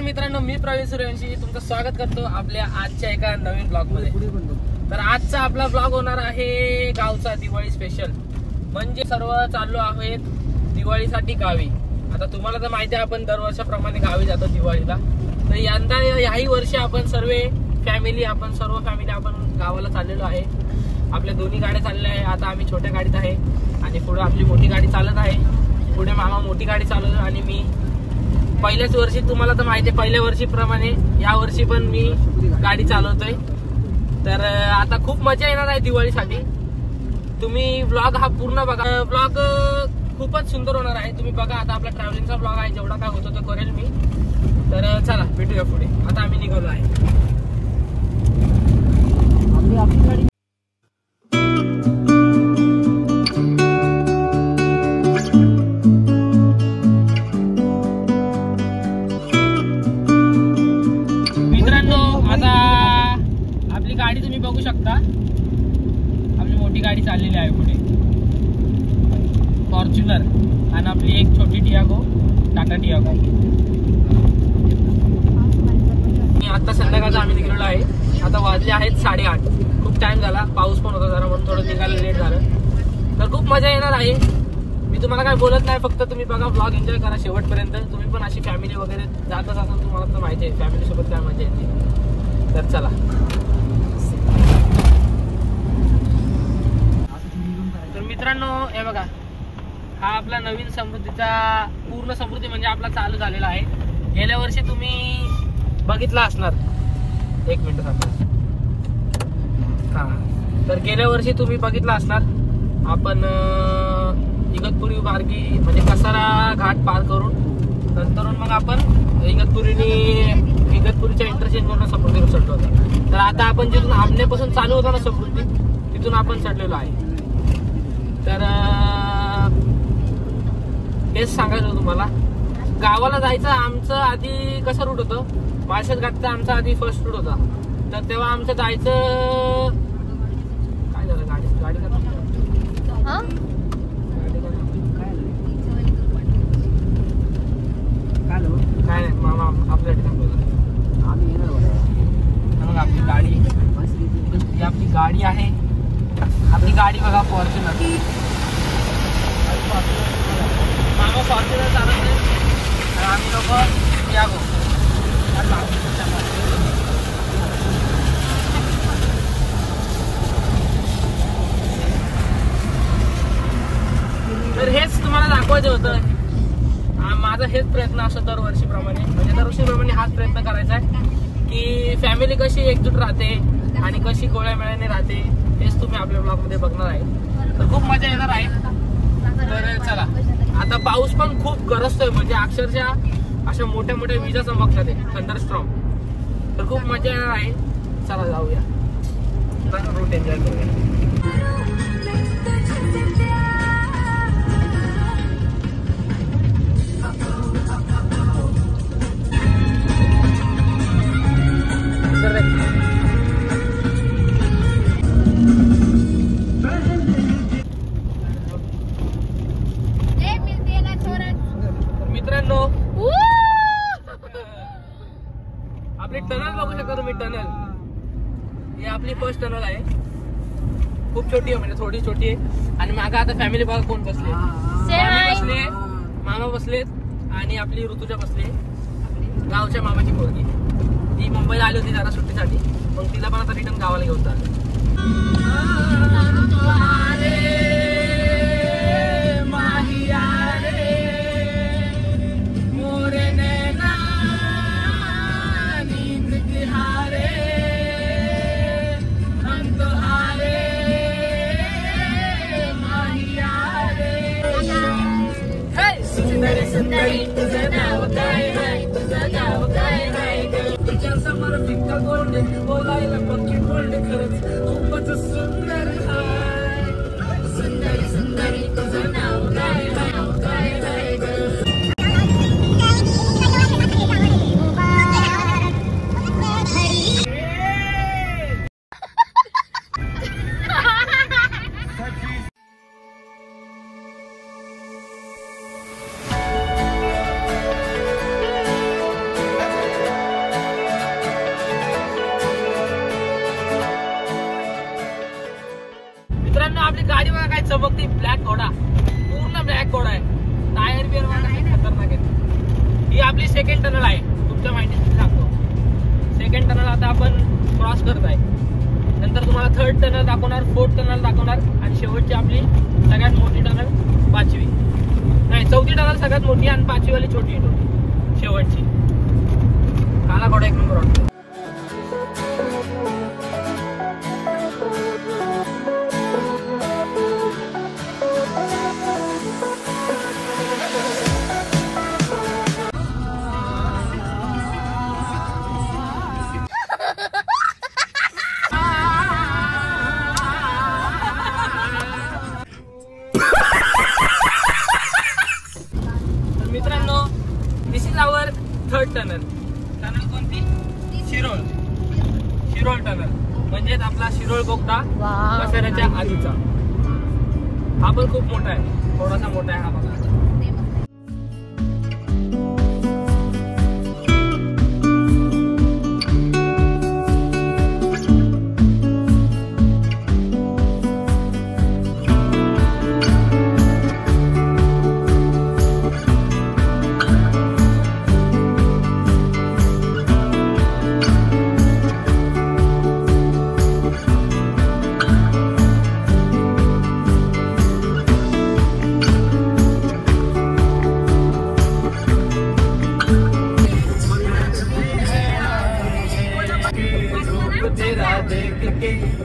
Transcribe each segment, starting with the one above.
मित्रांनो, मी प्रवीण सूर्यवंशी तुमचं स्वागत करतो आपल्या आजच्या एका नवीन ब्लॉग मध्ये। तर आजचा आपला ब्लॉग होणार आहे गावचा दिवाळी स्पेशल। म्हणजे सर्व चाललो आहेत दिवाळीसाठी गावी। आता तुम्हाला तर माहिती आहे आपण दरवर्षाप्रमाणे गावी जातो दिवाळीला। तर यंदा याही वर्षी आपण सर्व फॅमिली आपण गावाला चाललेलो आहे। आपल्या दोन्ही गाड्या चालल्या आहे। आता आम्ही छोट्या गाडीत आहे आणि पुढे आपली मोठी गाडी चालत आहे। पुढे मामा मोठी गाडी चालवतो आणि मी पहिल्याच वर्षी, तुम्हाला तर माहिती आहे पहिल्या वर्षीप्रमाणे या वर्षी पण मी गाडी चालवतोय। तर आता खूप मजा येणार आहे दिवाळीसाठी। तुम्ही ब्लॉग हा पूर्ण बघा। ब्लॉग खूपच सुंदर होणार आहे, तुम्ही बघा। आता आपला ट्रॅव्हलिंगचा ब्लॉग आहे, जेवढा काय होतो तो करेल मी। तर चला भेटूया पुढे। आता आम्ही निघालो आहे। आपली गाडी गाडी तुम्ही बघू शकता, आपली मोठी गाडी चाललेली आहे पुढे फॉर्च्युनर आणि आपली एक छोटी टियागो, टाटा टियागो। आता संध्याकाळचा आम्ही निघालेलो आहे। आता वाजले आहेत 8:30। खूप टाइम झाला, पाऊस पण होता जरा म्हणून थोडं निघायला लेट झालं। तर खूप मजा येणार आहे। मी तुम्हाला काय बोलत नाही, फक्त तुम्ही बघा ब्लॉग एन्जॉय करा शेवटपर्यंत। तुम्ही पण अशी फॅमिली वगैरे जातच असाल, तुम्हाला तर माहिती आहे फॅमिली सोबत काय मजा येते। तर चला मित्रांनो, हे बघा, हा आपला नवीन समृद्धीचा पूर्ण समृद्धी म्हणजे आपला चालू झालेला आहे। गेल्या वर्षी तुम्ही बघितला असणार, एक मिनिट थांबा। हा, तर गेल्या वर्षी तुम्ही बघितला असणार आपण इगतपुरी मार्गी म्हणजे कसारा घाट पार करून नंतर मग आपण इगतपुरीच्या इंटरचेंजवरून समृद्धीवर चढलो होतो। तर आता आपण जिथून आमनेपासून चालू होता ना समृद्धी, तिथून आपण चढलेलो आहे। तर हेच सांगायचं तुम्हाला, गावाला जायचं आमचं आधी कसं रूट होतं, माळशेज घाटचा आमचा आधी फर्स्ट रूट होता। तर तेव्हा आमचं जायचं काय झालं, गाडी काय नाही मामा आपल्यासाठी थांबवलं आम्ही मग आपली गाडी ही आपली गाडी आहे। आपली गाडी बघा फॉर्च्युनर, मामा फॉर्च्युनर चालत नाही आणि आम्ही लोक यागो। तर हेच तुम्हाला दाखवायचं होतं। माझा हेच प्रयत्न असतो दरवर्षीप्रमाणे, म्हणजे दरवर्षीप्रमाणे हाच प्रयत्न करायचा आहे की फॅमिली कशी एकजूट राहते आणि कशी गोळ्यामेळ्याने राहते, हेच तुम्ही आपल्या ब्लॉग मध्ये बघणार आहे। तर खूप मजा येणार आहे। तर चला, आता पाऊस पण खूप गरजतोय, म्हणजे अक्षरशः अशा मोठ्या मोठ्या विजा चमकतात, थंडरस्ट्रॉम। तर खूप मजा येणार आहे। चला जाऊया, रूट एन्जॉय करूया। मित्रांनो, आपली टनल बघू शकता तुम्ही, टनल ही आपली फर्स्ट टनल आहे। खूप छोटी आहे, म्हणजे थोडी छोटी आहे। आणि मागे आता फॅमिली बघा कोण बसले, मामा बसलेत आणि आपली ऋतुजा बसले, गावच्या मामाची पोरगी। ती मुंबईला आली होती जरा सुट्टीसाठी, मग तिला पण आता रिटर्न गावाला घेऊन जाते। सुंदरी तुझं नाव काय आहे, तुझं नाव काय आहे, तुझ्या समोर फिक्का गोल्ड बोलायला पक्की गोल्ड, खरंच खूपच सुंदर आहे। सुंदरी सुंदरी तुझं नाव काय आहे, काय आहे। चमकती ब्लॅक घोडा, पूर्ण ब्लॅक घोडा आहे. टायर बिअर खतरनाक आहे. ही आपली सेकंड टनल आहे, तुमच्या माहितीसाठी सांगतो. सेकंड टनल आता आपण क्रॉस करत आहे. नंतर तुम्हाला थर्ड टनल दाखवणार, फोर्थ टनल दाखवणार आणि शेवटची आपली सगळ्यात मोठी टनल 5वी, नाही 4थी टनल सगळ्यात मोठी आणि 5वी वाली छोटी शेवटची. काला घोडा एक नंबर वाटतो. मित्रांनो, this is our third tunnel. Tunnel कोणती? शिरोळ टनल, म्हणजेच आपला शिरोळ बोगदा कसाऱ्याच्या आधीचा. हा पण खूप मोठा आहे, थोडासा मोठा आहे हा बघा.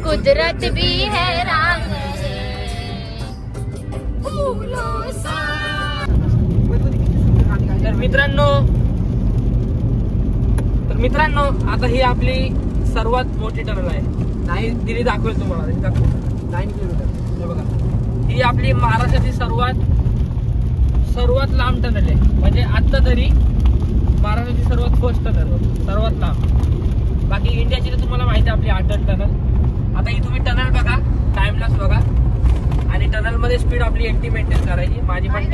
कुदरत भी हैरान है. तर मित्रांनो आता ही आपली सर्वात मोठी टनल आहे. दिली दाखवेल तुम्हाला, 9 किलोमीटर. हे बघा, ही आपली महाराष्ट्राची सर्वात लांब टनल आहे. म्हणजे आता तरी महाराष्ट्राची सर्वात फर्स्ट टनल, सर्वात लांब. बाकी इंडियाची तर तुम्हाला माहिती आहे आपली 8 टनल. आता ही तुम्ही टनल बघा, टाइमलाच बघा आणि टनल मध्ये स्पीड आपली 80 मेंटेन करायची. माझी पण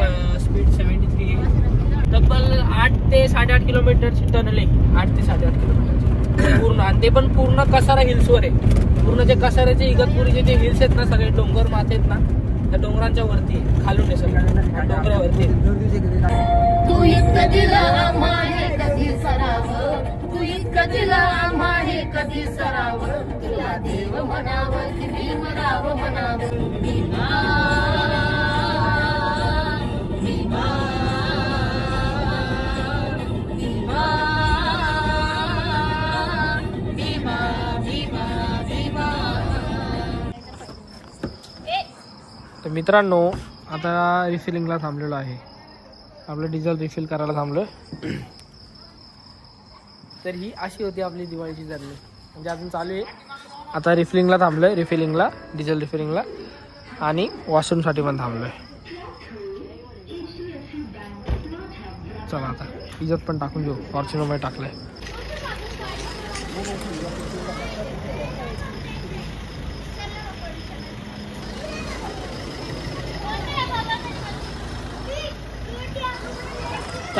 स्पीड 73 आहे. तब्बल 8 ते 8.5 किलोमीटरची टनल आहे. 8 ते 8.5 किलोमीटरची पूर्ण, आणि ते पण पूर्ण कसारा हिल्सवर आहे. पूर्ण जे कसाऱ्याचे इगतपुरीचे जे हिल्स आहेत ना, सगळे डोंगर माथे आहेत ना, त्या डोंगरांच्या वरती आहे, खालून आहे सगळं डोंगरावरती. तू इतकं दिलं माहे कधी सराव, तू इतकं दिलं माहे कधी सराव, तुला देव म्हणावं की भीमराव म्हणावं. भीमा भीमा भीमा भीमा भीमा भीमा. तर मित्रांनो आता रिफिलिंगला थांबलेलो आहे. आपलं डिझेल रिफिल करायला थांबलोय. तर ही अशी होती आपली दिवाळीची जर्नी, म्हणजे अजून चालू आहे. आता रिफिलिंगला थांबलोय, डिझेल रिफिलिंगला आणि वॉशरूमसाठी पण थांबलोय. चला आता इज्जत पण टाकून घेऊ. फॉर्च्युनरमध्ये टाकलंय.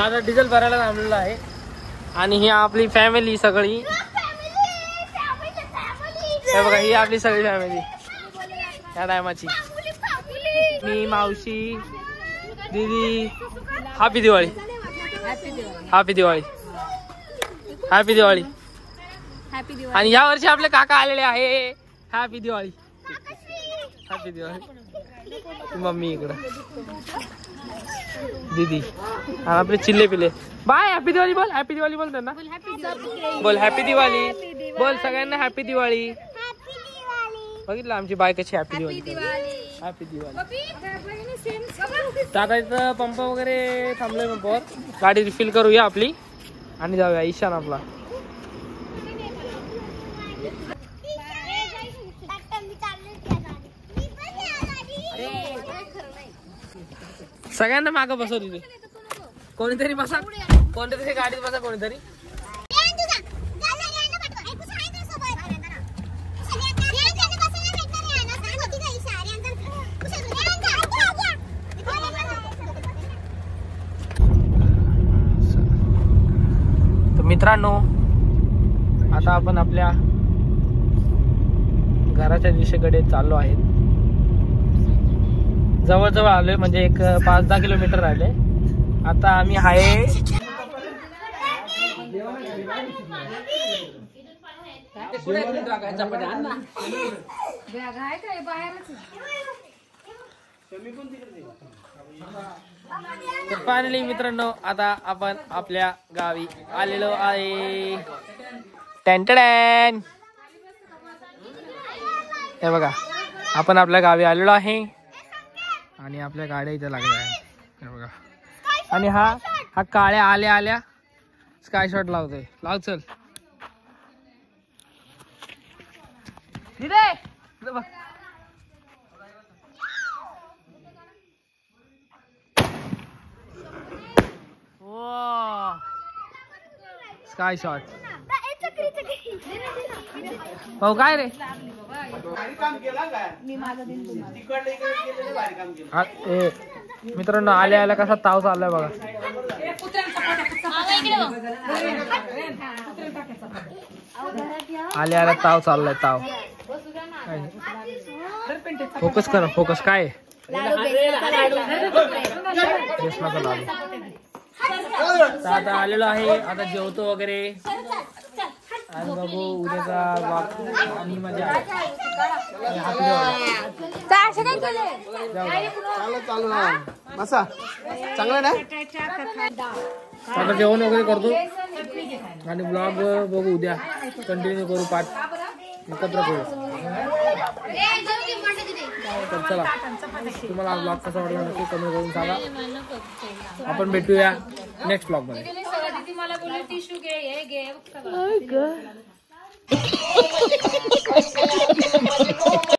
आता डिझेल भरायला थांबलेलं आहे आणि ही आपली फॅमिली सगळी. हे बघा, ही आपली सगळी फॅमिली या टायमाची. मी, मावशी, दीदी. Happy Diwali. Happy Diwali. Happy Diwali. आणि या वर्षी आपले काका आलेले आहे. Happy Diwali. Happy Diwali. Mummy इकडं, दीदी आणि आपले चिल्ले पिले. बाय. हॅपी दिवाळी बोल. हॅपी दिवाळी बोल त्यांना. बोल हॅपी दिवाळी. बोल सगळ्यांना हॅपी दिवाळी. बघितलं आमची बाय कशी हॅपी दिवाळी. हॅपी दिवाळी. आता इथं पंप वगैरे थांबलोय. पंपावर गाडी रिफिल करूया आपली आणि जाऊया ईशान आपला. सगळ्यांना मागं बसव तिथे. कोणीतरी बसा, कोणत्या गाडीत बसा कोणीतरी. तर मित्रांनो आता आपण आपल्या घराच्या दिशेकडे चाललो आहेत. जवळजवळ आलोय, म्हणजे एक 5-10 किलोमीटर राहिले. आता आम्ही आहे तर फायनली मित्रांनो आता आपण आपल्या गावी आलेलो आहे. टॅन हे बघा, आपण आपल्या गावी आलेलो आहे आणि आपल्या गाड्या इथे लागल्या आहेत. हे बघा, आणि हा काळ्या आल्या स्काय शॉट लावतोय. लाव चल स्काय शॉट. भाऊ काय रे मित्रांनो, आल्या कसा ताव चाललाय बघा. आल्या ताव चाललाय ताव. फोकस कर, फोकस काय आता आलेलो आहे. आता जेवतो वगैरे आणि बघू उद्याचा आणि मजा. आता जेवण वगैरे करतो आणि ब्लॉग बघू उद्या कंटिन्यू करू, पाठ एकत्र करू. तर चला, तुम्हाला ब्लॉग कसा वाटला नक्की कमेंट करून सांगा. आपण भेटूया नेक्स्ट ब्लॉग मध्ये.